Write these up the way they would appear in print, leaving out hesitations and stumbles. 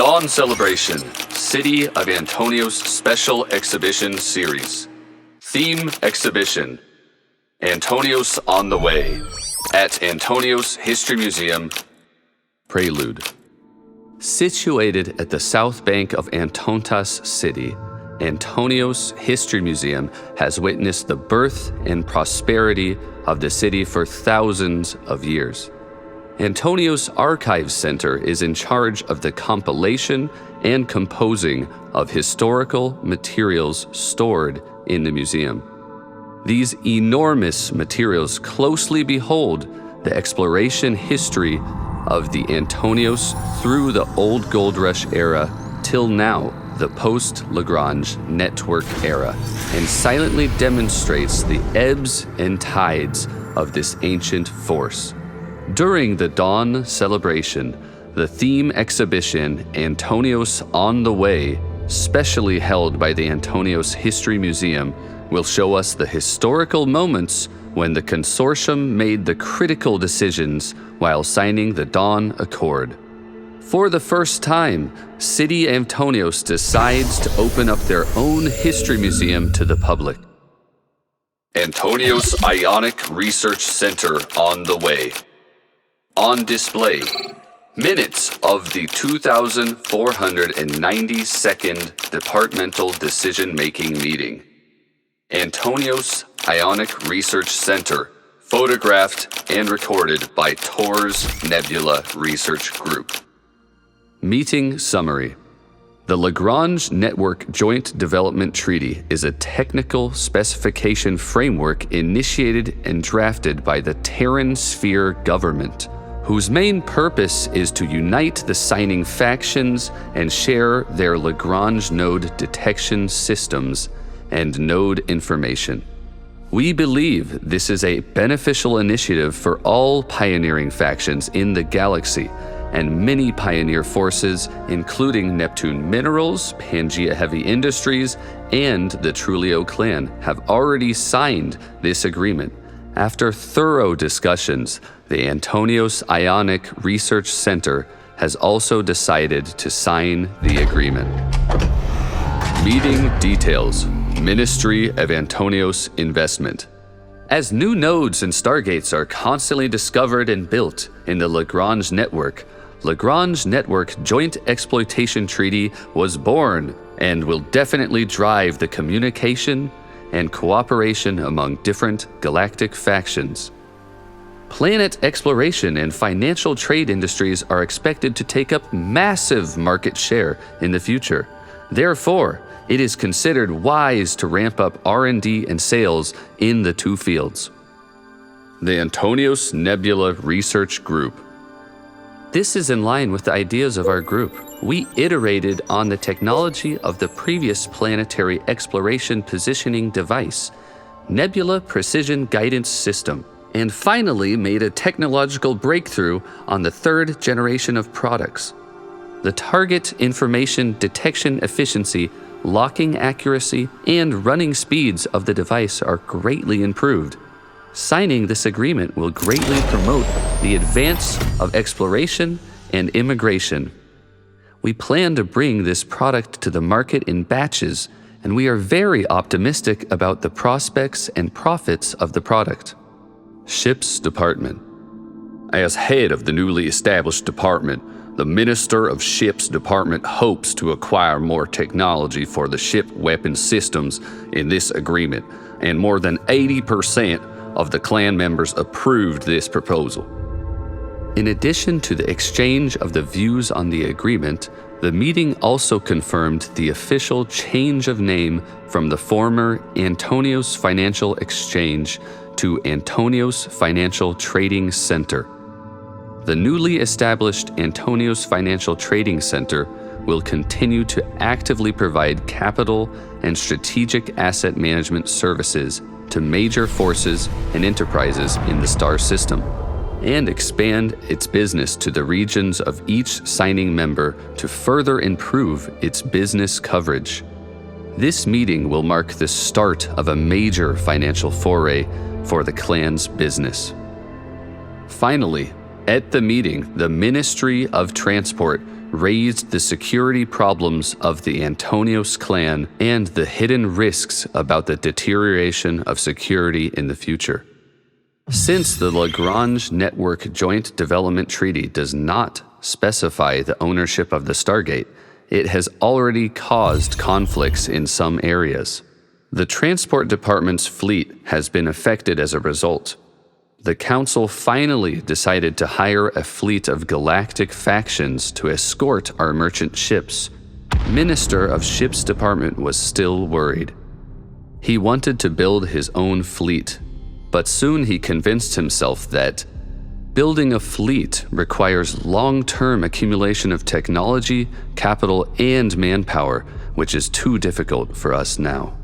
Dawn Celebration, City of Antontos Special Exhibition Series. Theme Exhibition, Antontos on the Way, at Antontos History Museum. Prelude. Situated at the south bank of Antontas City, Antontos History Museum has witnessed the birth and prosperity of the city for thousands of years. Antontos Archives Center is in charge of the compilation and composing of historical materials stored in the museum. These enormous materials closely behold the exploration history of the Antontos through the Old Gold Rush era till now, the Post Lagrange Network Era, and silently demonstrates the ebbs and tides of this ancient force. During the Dawn Celebration, the theme exhibition Antontos on the Way, specially held by the Antontos History Museum, will show us the historical moments when the consortium made the critical decisions while signing the Dawn Accord. For the first time, City Antontos decides to open up their own history museum to the public. Antontos Ionic Research Center on the Way. On display, minutes of the 2,492nd Departmental Decision-Making Meeting. Antontos Ionic Research Center, photographed and recorded by TOR's Nebula Research Group. Meeting Summary. The Lagrange Network Joint Development Treaty is a technical specification framework initiated and drafted by the Terran Sphere government, whose main purpose is to unite the signing factions and share their Lagrange node detection systems and node information. We believe this is a beneficial initiative for all pioneering factions in the galaxy, and many pioneer forces, including Neptune Minerals, Pangea Heavy Industries, and the Trulio clan, have already signed this agreement. After thorough discussions, the Antontos Ionic Research Center has also decided to sign the agreement. Meeting details. Ministry of Antontos Investment. As new nodes and stargates are constantly discovered and built in the Lagrange Network, Lagrange Network Joint Exploitation Treaty was born and will definitely drive the communication and cooperation among different galactic factions. Planet exploration and financial trade industries are expected to take up massive market share in the future. Therefore, it is considered wise to ramp up R&D and sales in the two fields. The Antontos Nebula Research Group. This is in line with the ideas of our group. We iterated on the technology of the previous planetary exploration positioning device, Nebula Precision Guidance System, and finally made a technological breakthrough on the third generation of products. The target information detection efficiency, locking accuracy, and running speeds of the device are greatly improved. Signing this agreement will greatly promote the advance of exploration and immigration. We plan to bring this product to the market in batches, and we are very optimistic about the prospects and profits of the product. Ships Department. As head of the newly established department, the Minister of Ships Department hopes to acquire more technology for the ship weapon systems in this agreement, and more than 80% of the clan members approved this proposal. In addition to the exchange of the views on the agreement, the meeting also confirmed the official change of name from the former Antontos Financial Exchange to Antontos Financial Trading Center. The newly established Antontos Financial Trading Center will continue to actively provide capital and strategic asset management services to major forces and enterprises in the star system, and expand its business to the regions of each signing member to further improve its business coverage. This meeting will mark the start of a major financial foray for the clan's business. Finally, at the meeting, the Ministry of Transport raised the security problems of the Antonios clan and the hidden risks about the deterioration of security in the future. Since the Lagrange Network Joint Development Treaty does not specify the ownership of the Stargate, it has already caused conflicts in some areas. The Transport Department's fleet has been affected as a result. The Council finally decided to hire a fleet of galactic factions to escort our merchant ships. Minister of Ships Department was still worried. He wanted to build his own fleet, but soon he convinced himself that building a fleet requires long-term accumulation of technology, capital, and manpower, which is too difficult for us now.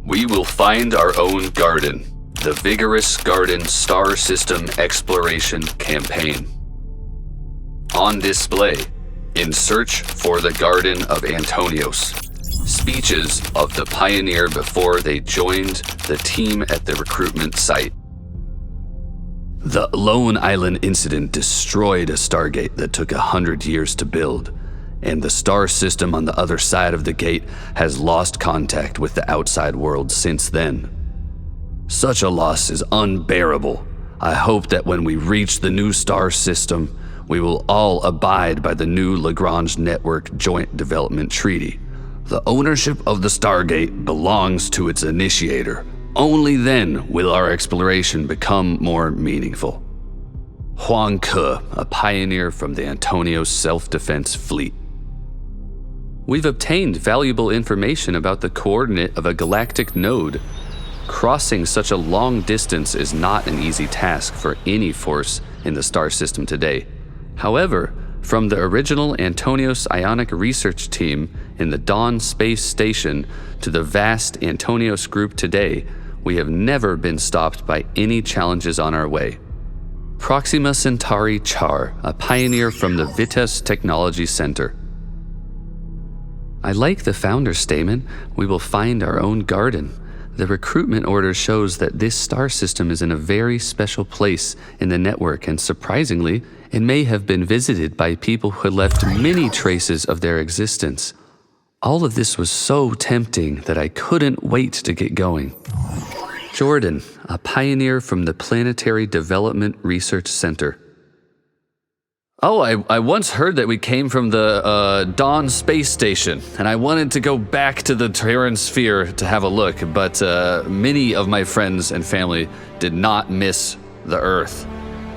We will find our own garden. The Vigorous Garden Star System Exploration Campaign. On display, In Search for the Garden of Antonios. Speeches of the pioneer before they joined the team at the recruitment site. The Lone Island incident destroyed a Stargate that took 100 years to build, and the star system on the other side of the gate has lost contact with the outside world since then. Such a loss is unbearable. I hope that when we reach the new star system, we will all abide by the new Lagrange Network Joint Development Treaty. The ownership of the Stargate belongs to its initiator. Only then will our exploration become more meaningful. Huang Ke, a pioneer from the Antonios Self-Defense Fleet. We've obtained valuable information about the coordinate of a galactic node. Crossing such a long distance is not an easy task for any force in the star system today. However, from the original Antonios Ionic research team in the Dawn space station to the vast Antonios group today, we have never been stopped by any challenges on our way. Proxima Centauri Char, a pioneer from the Vitas Technology Center. I like the founder's statement, we will find our own garden. The recruitment order shows that this star system is in a very special place in the network, and surprisingly, it may have been visited by people who left many traces of their existence. All of this was so tempting that I couldn't wait to get going. Jordan, a pioneer from the Planetary Development Research Center. Oh, I once heard that we came from the Dawn space station, and I wanted to go back to the Terran sphere to have a look, but many of my friends and family did not miss the Earth,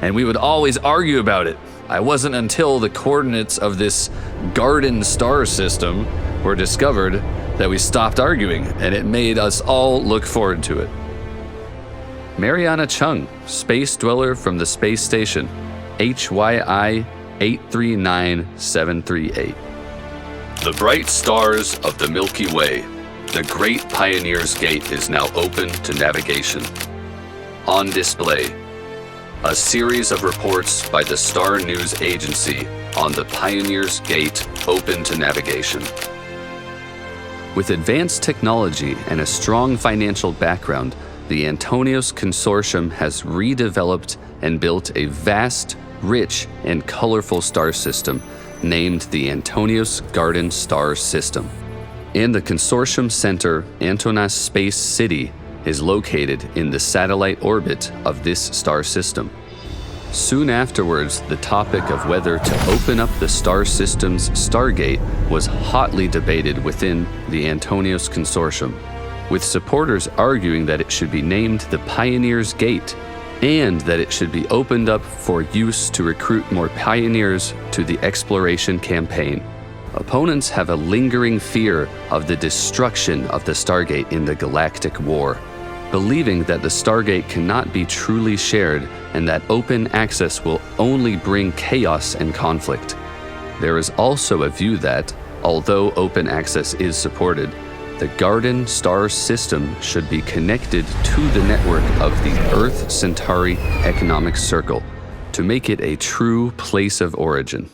and we would always argue about it. It wasn't until the coordinates of this garden star system were discovered that we stopped arguing, and it made us all look forward to it. Mariana Chung, space dweller from the space station. HYI 839738. The bright stars of the Milky Way, the Great Pioneer's Gate is now open to navigation. On display, a series of reports by the Star News Agency on the Pioneer's Gate open to navigation. With advanced technology and a strong financial background, the Antonios Consortium has redeveloped and built a vast, rich, and colorful star system named the Antonios Garden Star System. And the consortium center, Antontas Space City, is located in the satellite orbit of this star system. Soon afterwards, the topic of whether to open up the star system's Stargate was hotly debated within the Antonios Consortium, with supporters arguing that it should be named the Pioneer's Gate and that it should be opened up for use to recruit more pioneers to the exploration campaign. Opponents have a lingering fear of the destruction of the Stargate in the Galactic War, believing that the Stargate cannot be truly shared and that open access will only bring chaos and conflict. There is also a view that, although open access is supported, the Garden Star System should be connected to the network of the Earth-Centauri Economic Circle to make it a true place of origin.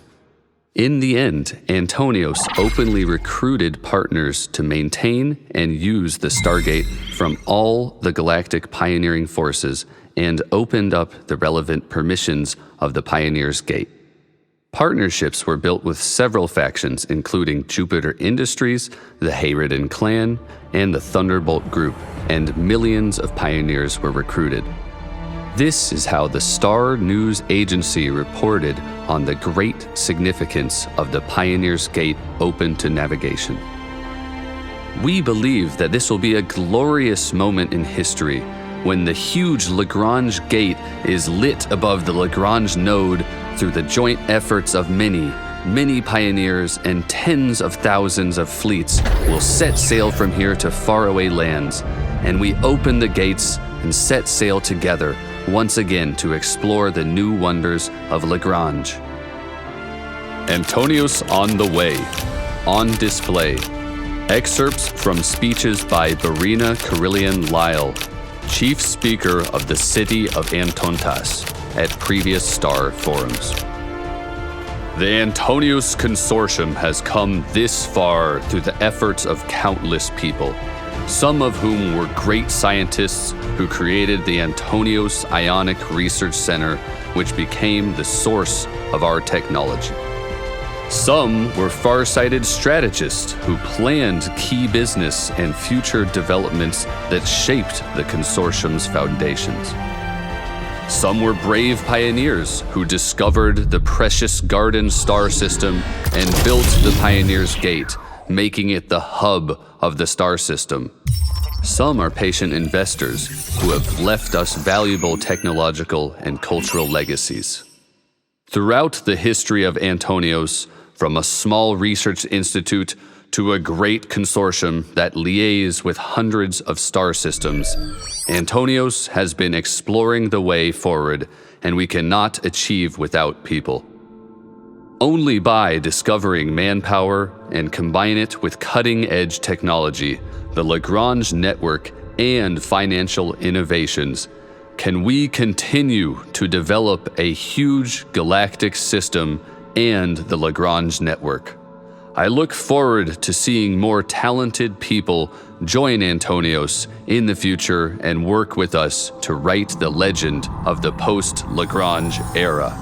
In the end, Antonios openly recruited partners to maintain and use the Stargate from all the galactic pioneering forces and opened up the relevant permissions of the Pioneer's Gate. Partnerships were built with several factions, including Jupiter Industries, the Hayridden Clan, and the Thunderbolt Group, and millions of pioneers were recruited. This is how the Star News Agency reported on the great significance of the Pioneer's Gate open to navigation. We believe that this will be a glorious moment in history when the huge Lagrange Gate is lit above the Lagrange node through the joint efforts of many pioneers, and tens of thousands of fleets will set sail from here to faraway lands, and we open the gates and set sail together once again to explore the new wonders of Lagrange. Antonios on the Way. On display. Excerpts from speeches by Barina Carillion Lyle, Chief Speaker of the City of Antontas, at previous STAR forums. The Antonios Consortium has come this far through the efforts of countless people, some of whom were great scientists who created the Antonios Ionic Research Center, which became the source of our technology. Some were far-sighted strategists who planned key business and future developments that shaped the consortium's foundations. Some were brave pioneers who discovered the precious Garden star system and built the Pioneer's Gate, making it the hub of the star system. Some are patient investors who have left us valuable technological and cultural legacies. Throughout the history of Antonios, from a small research institute to a great consortium that liaises with hundreds of star systems, Antonios has been exploring the way forward, and we cannot achieve without people. Only by discovering manpower and combine it with cutting-edge technology, the Lagrange network, and financial innovations, can we continue to develop a huge galactic system and the Lagrange network. I look forward to seeing more talented people join Antonios in the future and work with us to write the legend of the Post Lagrange Era.